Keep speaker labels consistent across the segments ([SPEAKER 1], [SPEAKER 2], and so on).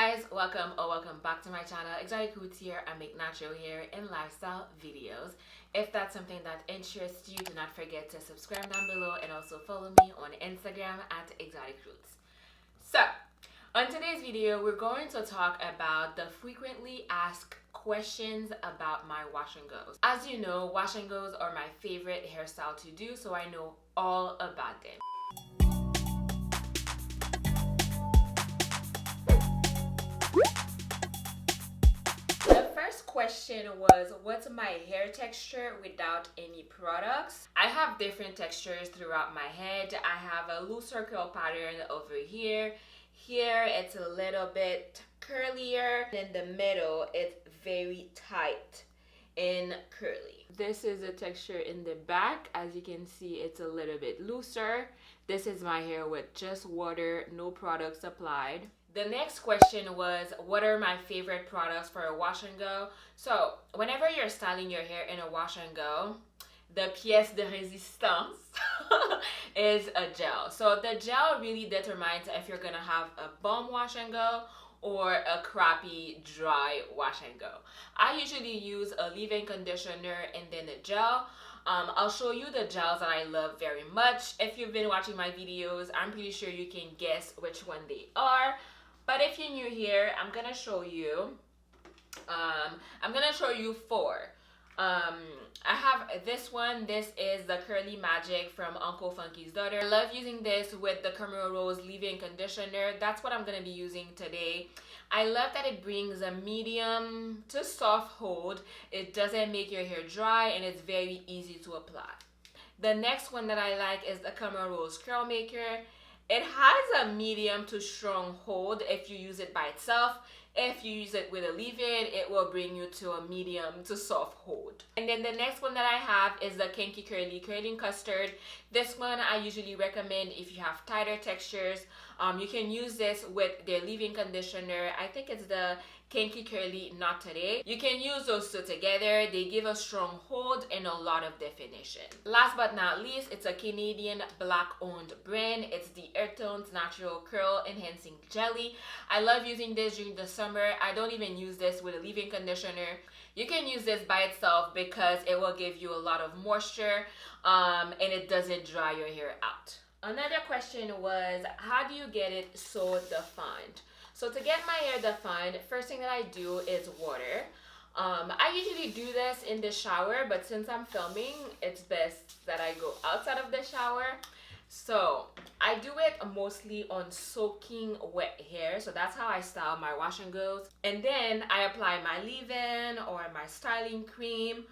[SPEAKER 1] guys, welcome back to my channel. Exotic Roots here. I make natural hair and lifestyle videos. If that's something that interests you, do not forget to subscribe down below and also follow me on Instagram at Exotic Roots. So, on today's video, we're going to talk about the frequently asked questions about my wash and goes. As you know, wash and goes are my favorite hairstyle to do, so I know all about them. Question was, what's my hair texture without any products? I have different textures throughout my head. I have a looser curl pattern over here. Here it's a little bit curlier. In the middle it's very tight and curly. This is the texture in the back. As you can see, it's a little bit looser. This is my hair with just water, no products applied. The next question was, what are my favorite products for a wash and go? So whenever you're styling your hair in a wash and go, the pièce de résistance is a gel. So the gel really determines if you're gonna have a bomb wash and go or a crappy dry wash and go. I usually use a leave-in conditioner and then a gel. I'll show you the gels that I love very much. If you've been watching my videos, I'm pretty sure you can guess which one they are. But if you're new here, I'm gonna show you four. I have this one. This is the Curly Magic from Uncle Funky's Daughter. I love using this with the Camera Rose leave-in conditioner. That's what I'm gonna be using today. I love that it brings a medium to soft hold. It doesn't make your hair dry and it's very easy to apply. The next one that I like is the Camera Rose Curl Maker. It has a medium to strong hold if you use it by itself. If you use it with a leave-in, it will bring you to a medium to soft hold. And then the next one that I have is the Kinky Curly Curling Custard. This one I usually recommend if you have tighter textures. You can use this with their leave-in conditioner. I think it's the Kinky Curly Not Today. You can use those two together. They give a strong hold and a lot of definition. Last but not least, it's a Canadian black-owned brand. It's the Earthtones Natural Curl Enhancing Jelly. I love using this during the summer. I don't even use this with a leave-in conditioner. You can use this by itself because it will give you a lot of moisture and it doesn't dry your hair out. Another question was, how do you get it so defined? So to get my hair defined, first thing that I do is water. I usually do this in the shower, but since I'm filming, it's best that I go outside of the shower. So I do it mostly on soaking wet hair. So that's how I style my wash and goes. And then I apply my leave-in or my styling cream.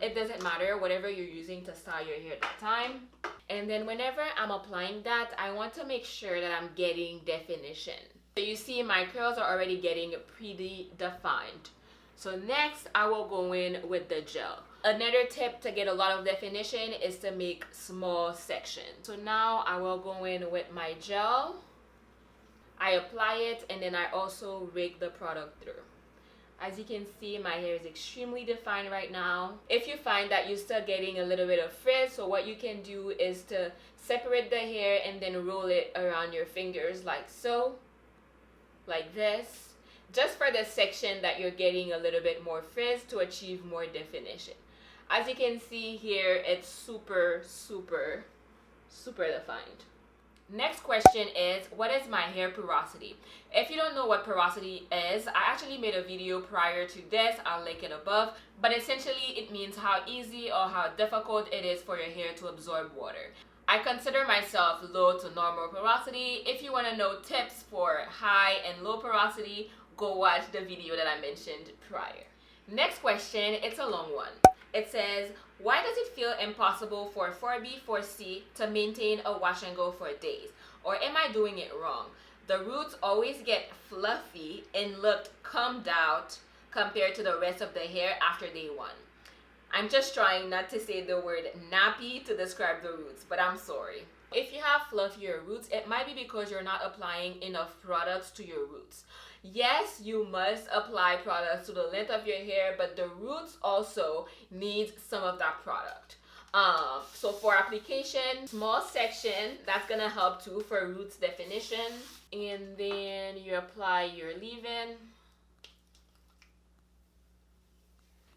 [SPEAKER 1] It doesn't matter, whatever you're using to style your hair at that time. And then whenever I'm applying that, I want to make sure that I'm getting definition. So you see my curls are already getting pretty defined. So next I will go in with the gel. Another tip to get a lot of definition is to make small sections. So now I will go in with my gel. I apply it and then I also rake the product through. As you can see, my hair is extremely defined right now. If you find that you're still getting a little bit of frizz, so what you can do is to separate the hair and then roll it around your fingers like so. Like this, just for the section that you're getting a little bit more frizz to achieve more definition. As you can see here, it's super defined. Next question is, what is my hair porosity? If you don't know what porosity is, I actually made a video prior to this. I'll link it above. But essentially it means how easy or how difficult it is for your hair to absorb water. I consider myself low to normal porosity. If you want to know tips for high and low porosity, go watch the video that I mentioned prior. Next question, it's a long one. It says, why does it feel impossible for 4B, 4C to maintain a wash and go for days? Or am I doing it wrong? The roots always get fluffy and look combed out compared to the rest of the hair after day one. I'm just trying not to say the word nappy to describe the roots, but I'm sorry. If you have fluffier roots, it might be because you're not applying enough products to your roots. Yes, you must apply products to the length of your hair, but the roots also need some of that product. So for application, small section, that's gonna help too for roots definition. And then you apply your leave-in,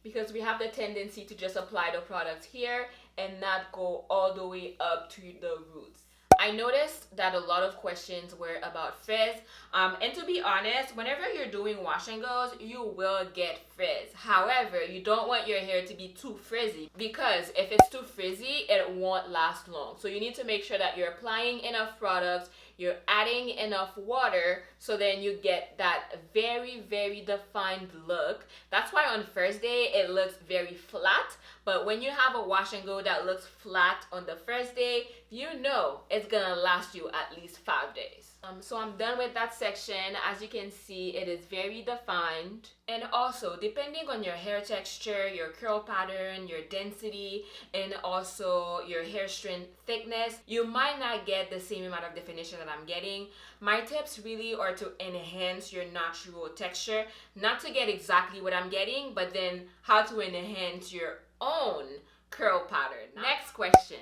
[SPEAKER 1] because we have the tendency to just apply the product here and not go all the way up to the roots. I noticed that a lot of questions were about frizz, and to be honest, whenever you're doing wash and goes, you will get frizz. However, you don't want your hair to be too frizzy, because if it's too frizzy, it won't last long. So you need to make sure that you're applying enough products, you're adding enough water, so then you get that very, very defined look. That's why on first day it looks very flat, but when you have a wash and go that looks flat on the first day, you know it's gonna last you at least 5 days. So I'm done with that section. As you can see, it is very defined. And also, depending on your hair texture, your curl pattern, your density, and also your hair strand thickness, you might not get the same amount of definition that I'm getting. My tips really are to enhance your natural texture, not to get exactly what I'm getting, but then how to enhance your own curl pattern. Next question.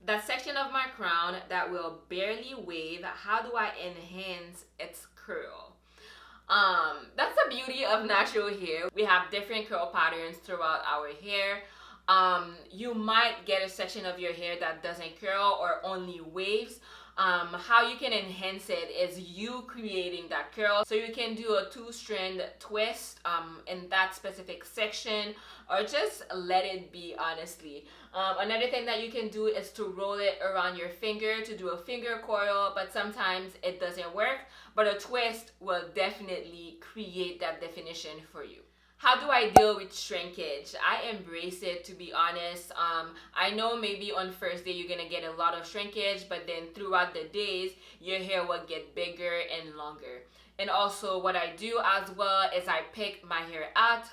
[SPEAKER 1] That section of my crown that will barely wave, how do I enhance its curl? That's the beauty of natural hair. We have different curl patterns throughout our hair. You might get a section of your hair that doesn't curl or only waves. How you can enhance it is you creating that curl. So you can do a 2-strand twist in that specific section, or just let it be, honestly. Another thing that you can do is to roll it around your finger to do a finger coil, but sometimes it doesn't work. But a twist will definitely create that definition for you. How do I deal with shrinkage? I embrace it, to be honest. I know maybe on first day you're gonna get a lot of shrinkage, but then throughout the days, your hair will get bigger and longer. And also what I do as well is I pick my hair out.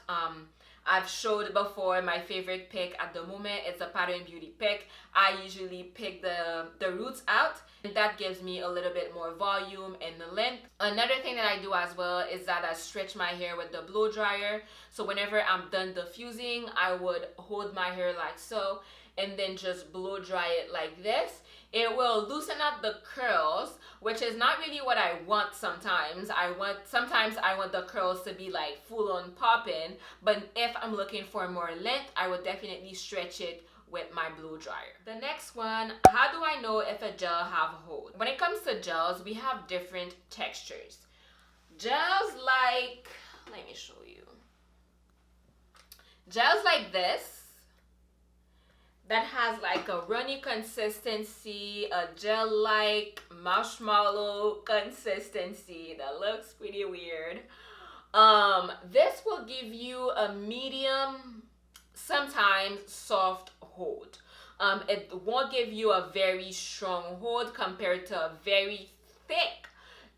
[SPEAKER 1] I've showed before my favorite pick at the moment. It's a Pattern Beauty pick. I usually pick the roots out, and that gives me a little bit more volume and the length. Another thing that I do as well is that I stretch my hair with the blow dryer. So whenever I'm done diffusing, I would hold my hair like so and then just blow dry it like this. It will loosen up the curls, which is not really what I want sometimes. Sometimes I want the curls to be like full on popping, but if I'm looking for more length, I would definitely stretch it with my blow dryer. The next one, how do I know if a gel have hold? When it comes to gels, we have different textures. Gels like, let me show you. Gels like this, that has like a runny consistency, a gel-like marshmallow consistency that looks pretty weird. This will give you a medium, sometimes soft hold. It won't give you a very strong hold compared to a very thick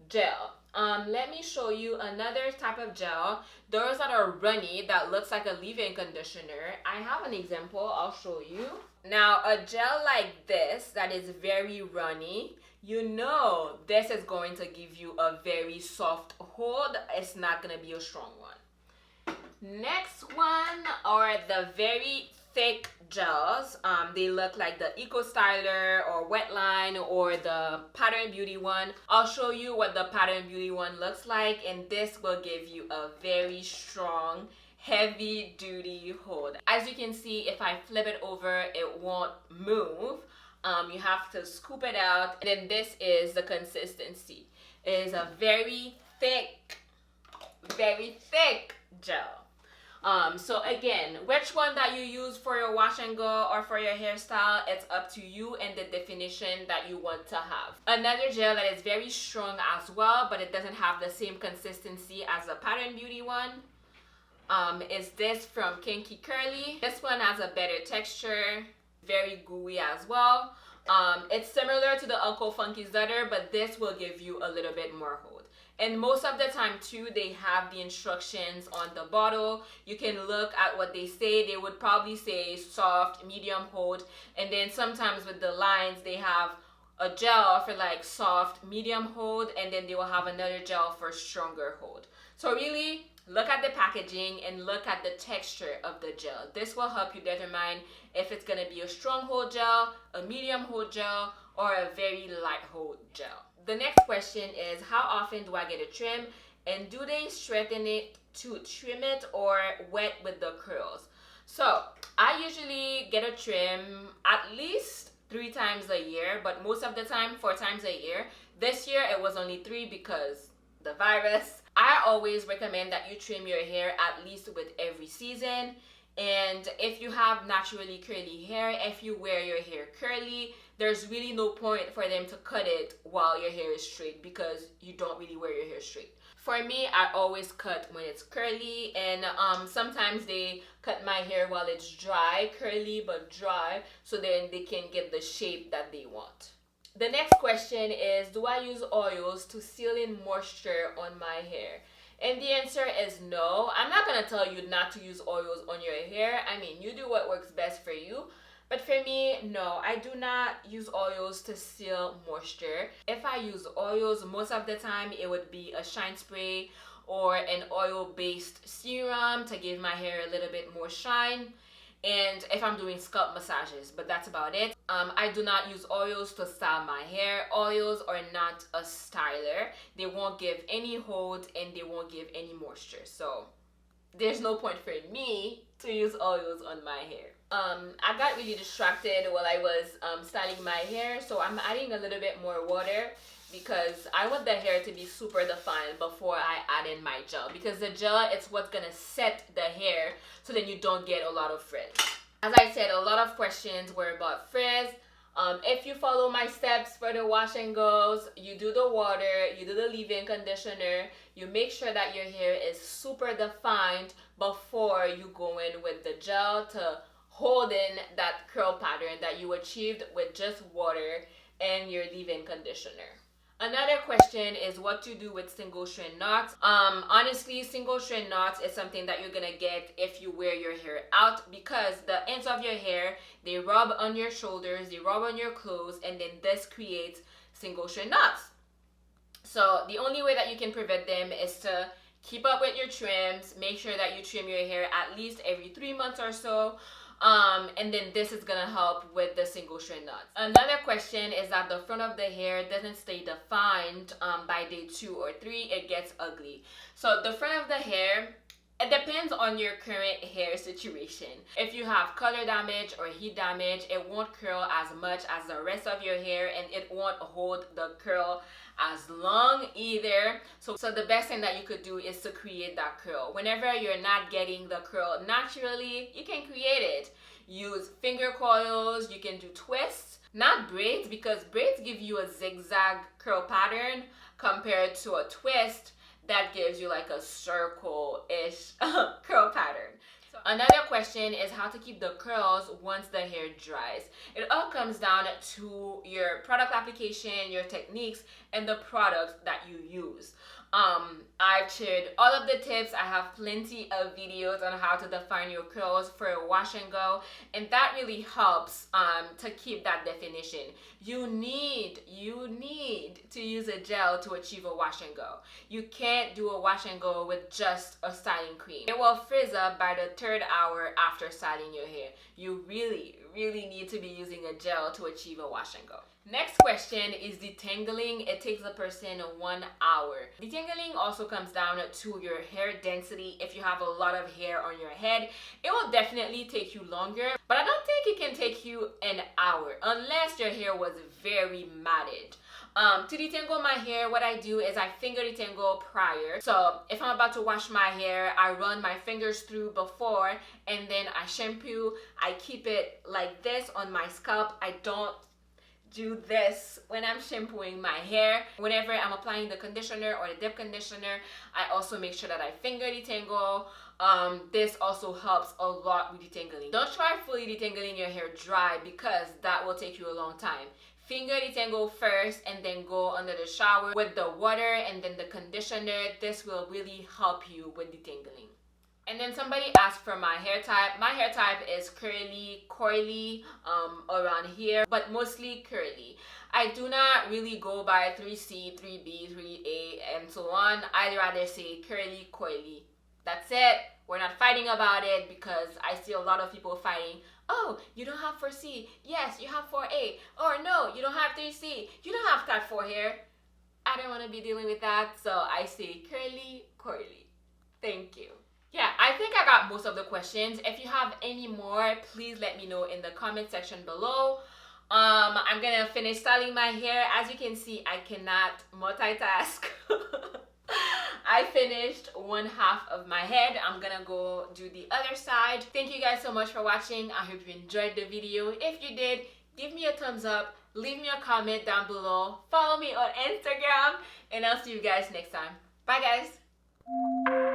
[SPEAKER 1] gel. Let me show you another type of gel. Those that are runny, that looks like a leave-in conditioner. I have an example, I'll show you. Now, a gel like this that is very runny, you know this is going to give you a very soft hold. It's not going to be a strong one. Next one are the very thick gels. They look like the Eco Styler or Wetline or the Pattern Beauty one. I'll show you what the Pattern Beauty one looks like, and this will give you a very strong, heavy duty hold. As you can see, if I flip it over, it won't move. You have to scoop it out, and then this is the consistency. It is a very thick gel. So again, which one that you use for your wash and go or for your hairstyle, it's up to you and the definition that you want to have. Another gel that is very strong as well, but it doesn't have the same consistency as the Pattern Beauty one, is this from Kinky Curly. This one has a better texture, very gooey as well. It's similar to the Uncle Funky's Daughter, but this will give you a little bit more hold. And most of the time too, they have the instructions on the bottle. You can look at what they say. They would probably say soft, medium hold. And then sometimes with the lines, they have a gel for like soft, medium hold, and then they will have another gel for stronger hold. So really, look at the packaging and look at the texture of the gel. This will help you determine if it's gonna be a strong hold gel, a medium hold gel, or a very light hold gel. The next question is, how often do I get a trim? And do they straighten it to trim it or wet with the curls? So I usually get a trim at least 3 times a year, but most of the time 4 times a year. This year it was only 3 because the virus. I always recommend that you trim your hair at least with every season. And if you have naturally curly hair, if you wear your hair curly, there's really no point for them to cut it while your hair is straight because you don't really wear your hair straight. For me, I always cut when it's curly, and sometimes they cut my hair while it's dry, curly but dry, so then they can get the shape that they want. The next question is, do I use oils to seal in moisture on my hair? And the answer is no. I'm not going to tell you not to use oils on your hair. I mean, you do what works best for you. But for me, no, I do not use oils to seal moisture. If I use oils, most of the time it would be a shine spray or an oil-based serum to give my hair a little bit more shine. And if I'm doing scalp massages, but that's about it. I do not use oils to style my hair. Oils are not a styler. They won't give any hold and they won't give any moisture. So there's no point for me to use oils on my hair. I got really distracted while I was styling my hair, so I'm adding a little bit more water because I want the hair to be super defined before I add in my gel, because the gel is what's gonna set the hair so then you don't get a lot of frizz. As I said, a lot of questions were about frizz. If you follow my steps for the wash and goes, you do the water, you do the leave-in conditioner, you make sure that your hair is super defined before you go in with the gel to hold in that curl pattern that you achieved with just water and your leave-in conditioner. Another question is what to do with single strand knots. Honestly, single strand knots is something that you're gonna get if you wear your hair out, because the ends of your hair, they rub on your shoulders, they rub on your clothes, and then this creates single strand knots. So the only way that you can prevent them is to keep up with your trims. Make sure that you trim your hair at least every 3 months or so. And then this is gonna help with the single strand knots. Another question is that the front of the hair doesn't stay defined by day 2 or 3. It gets ugly. So the front of the hair, it depends on your current hair situation. If you have color damage or heat damage, it won't curl as much as the rest of your hair, and it won't hold the curl as long either. So the best thing that you could do is to create that curl. Whenever you're not getting the curl naturally, you can create it. Use finger coils, you can do twists, not braids, because braids give you a zigzag curl pattern compared to a twist that gives you like a circle-ish curl pattern. Another question is how to keep the curls once the hair dries. It all comes down to your product application, your techniques, and the products that you use. I've shared all of the tips. I have plenty of videos on how to define your curls for a wash and go, and that really helps to keep that definition. You need to use a gel to achieve a wash and go. You can't do a wash and go with just a styling cream. It will frizz up by the 3rd hour after styling your hair. You really need to be using a gel to achieve a wash and go. Next question is detangling. It takes a person 1 hour. Detangling also comes down to your hair density. If you have a lot of hair on your head, it will definitely take you longer, but I don't think it can take you an hour unless your hair was very matted. To detangle my hair, what I do is I finger detangle prior. So if I'm about to wash my hair, I run my fingers through before, and then I shampoo. I keep it like this on my scalp. I don't do this when I'm shampooing my hair. Whenever I'm applying the conditioner or the dip conditioner, I also make sure that I finger detangle. This also helps a lot with detangling. Don't try fully detangling your hair dry because that will take you a long time. Finger detangle first and then go under the shower with the water and then the conditioner. This will really help you with detangling. And then somebody asked for my hair type. My hair type is curly, coily around here, but mostly curly. I do not really go by 3C, 3B, 3A, and so on. I'd rather say curly, coily. That's it. We're not fighting about it because I see a lot of people fighting. Oh, you don't have 4C. Yes, you have 4A. Or no, you don't have 3C. You don't have type 4 hair. I don't want to be dealing with that, so I say curly, coily. Thank you. Yeah, I think I got most of the questions. If you have any more, please let me know in the comment section below. I'm gonna finish styling my hair. As you can see, I cannot multitask. I finished one half of my head. I'm gonna go do the other side. Thank you guys so much for watching. I hope you enjoyed the video. If you did, give me a thumbs up, leave me a comment down below, follow me on Instagram, and I'll see you guys next time. Bye guys.